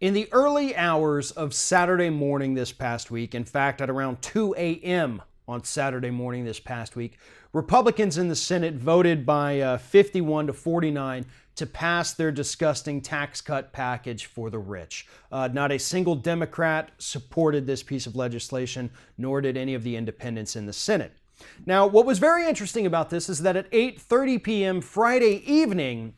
In the early hours of Saturday morning this past week, in fact, at around 2 a.m. on Saturday morning this past week, Republicans in the Senate voted by 51 to 49 to pass their disgusting tax cut package for the rich. Not a single Democrat supported this piece of legislation, nor did any of the independents in the Senate. Now, what was very interesting about this is that at 8:30 p.m. Friday evening,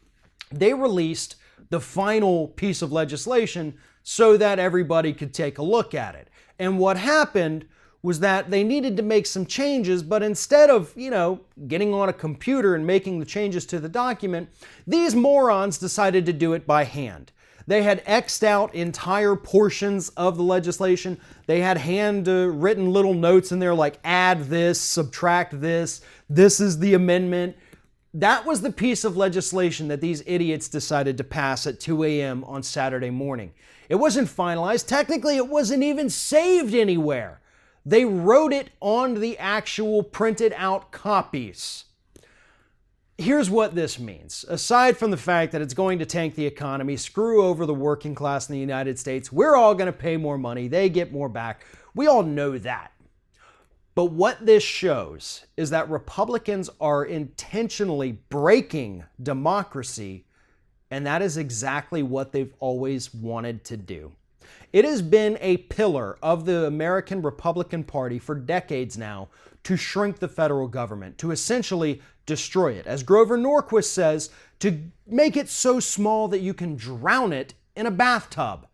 they released the final piece of legislation so that everybody could take a look at it. And what happened was that they needed to make some changes, but instead of, getting on a computer and making the changes to the document, these morons decided to do it by hand. They had X'd out entire portions of the legislation. They had hand-written little notes in there like add this, subtract this is the amendment. That was the piece of legislation that these idiots decided to pass at 2 a.m. on Saturday morning. It wasn't finalized. Technically, it wasn't even saved anywhere. They wrote it on the actual printed out copies. Here's what this means. Aside from the fact that it's going to tank the economy, screw over the working class in the United States, we're all going to pay more money, they get more back. We all know that. But what this shows is that Republicans are intentionally breaking democracy, and that is exactly what they've always wanted to do. It has been a pillar of the American Republican Party for decades now to shrink the federal government, to essentially destroy it. As Grover Norquist says, to make it so small that you can drown it in a bathtub.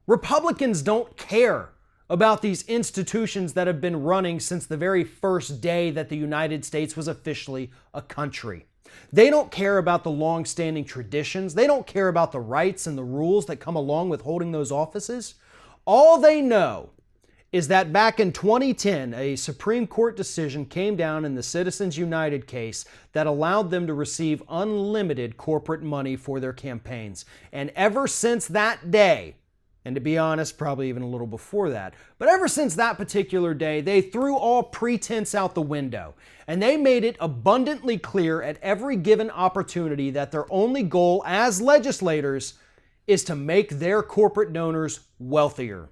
Republicans don't care about these institutions that have been running since the very first day that the United States was officially a country. They don't care about the long-standing traditions. They don't care about the rights and the rules that come along with holding those offices. All they know is that back in 2010, a Supreme Court decision came down in the Citizens United case that allowed them to receive unlimited corporate money for their campaigns. And ever since that day, and to be honest, probably even a little before that, but ever since that particular day, they threw all pretense out the window. And they made it abundantly clear at every given opportunity that their only goal as legislators is to make their corporate donors wealthier.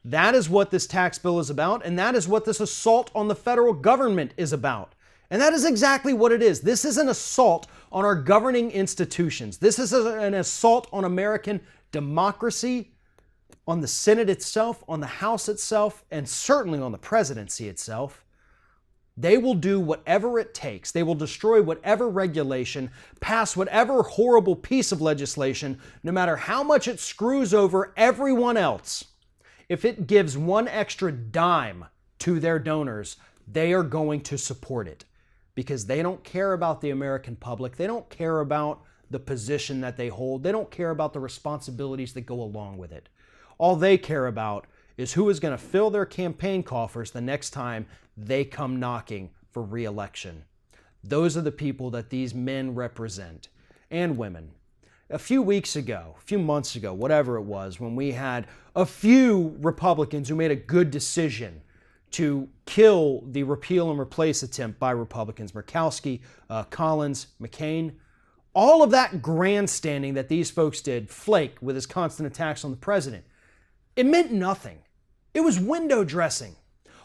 That is what this tax bill is about, and that is what this assault on the federal government is about. And that is exactly what it is. This is an assault on our governing institutions. This is an assault on American democracy, on the Senate itself, on the House itself, and certainly on the presidency itself. They will do whatever it takes. They will destroy whatever regulation, pass whatever horrible piece of legislation, no matter how much it screws over everyone else. If it gives one extra dime to their donors, they are going to support it because they don't care about the American public. They don't care about the position that they hold. They don't care about the responsibilities that go along with it. All they care about is who is going to fill their campaign coffers the next time they come knocking for re-election. Those are the people that these men represent, and women. A few months ago, whatever it was, when we had a few Republicans who made a good decision to kill the repeal and replace attempt by Republicans, Murkowski, Collins, McCain, all of that grandstanding that these folks did, Flake with his constant attacks on the president, it meant nothing. It was window dressing.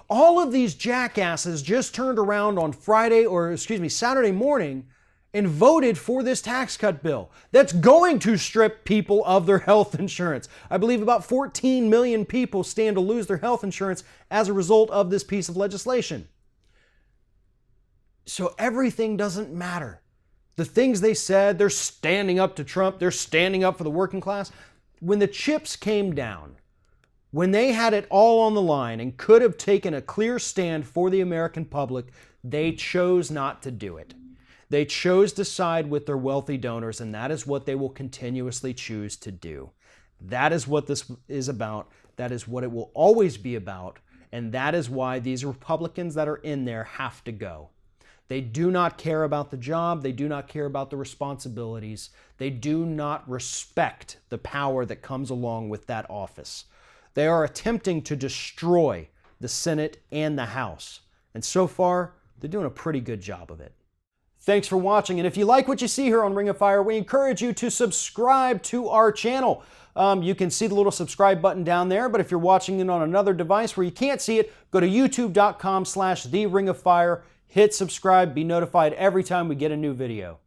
All of these jackasses just turned around on Saturday morning and voted for this tax cut bill that's going to strip people of their health insurance. I believe about 14 million people stand to lose their health insurance as a result of this piece of legislation. So everything doesn't matter. The things they said, they're standing up to Trump, they're standing up for the working class. When the chips came down, when they had it all on the line and could have taken a clear stand for the American public, they chose not to do it. They chose to side with their wealthy donors, and that is what they will continuously choose to do. That is what this is about. That is what it will always be about. And that is why these Republicans that are in there have to go. They do not care about the job. They do not care about the responsibilities. They do not respect the power that comes along with that office. They are attempting to destroy the Senate and the House. And so far, they're doing a pretty good job of it. Thanks for watching, and if you like what you see here on Ring of Fire, we encourage you to subscribe to our channel. You can see the little subscribe button down there, but if you're watching it on another device where you can't see it, go to youtube.com/TheRingOfFire, hit subscribe, be notified every time we get a new video.